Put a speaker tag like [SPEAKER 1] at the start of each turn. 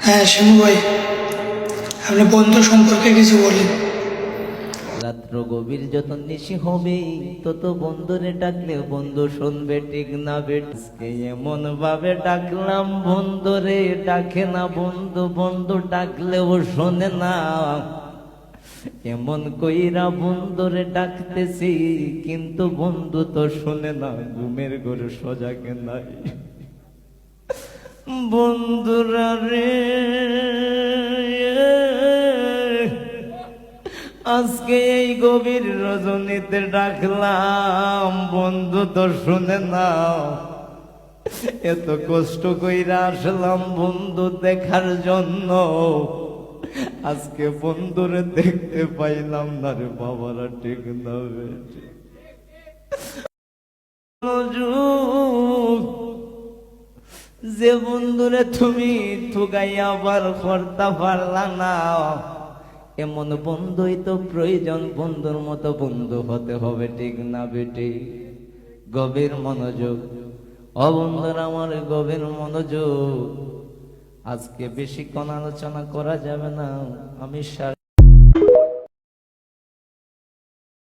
[SPEAKER 1] হ্যাঁ শিমু ভাই, আপনি বন্ধু সম্পর্কে কিছু বলেন।
[SPEAKER 2] রাত্র গভীর যত নিশি হবে তত বন্ধুরে ডাকলে বন্ধু শুনবে ঠিক না বেটকে এমন ভাবে ডাকলাম বন্ধুরে ডাকে না বন্ধু, বন্ধু ডাকলেও শোনে না। এমন কইরা বন্ধুরে ডাকতেছি কিন্তু বন্ধু তো শুনে না, ঘুমের ঘরে সজাগে নাই। বন্ধুরা রে, আজকে এই গভীর রজনীতে ডাকলাম বন্ধু তো শুনে না। এত কষ্ট কইরা আসলাম বন্ধু দেখার জন্য, আজকে বন্ধুরে দেখতে পাইলাম না রে বাবারা, ঠিক না বেটি? যে বন্ধুরে তুমি ঠুকাইয়া আবার করতে পারলা না, এমন বন্ধুই তো প্রয়োজন। বন্ধুর মতো বন্ধু হতে হবে, ঠিক না বেটি? গভীর মনোযোগ, ও বন্ধুরা আমার গভীর মনোযোগ। আজকে বেশিক্ষণ আলোচনা করা যাবে না, আমি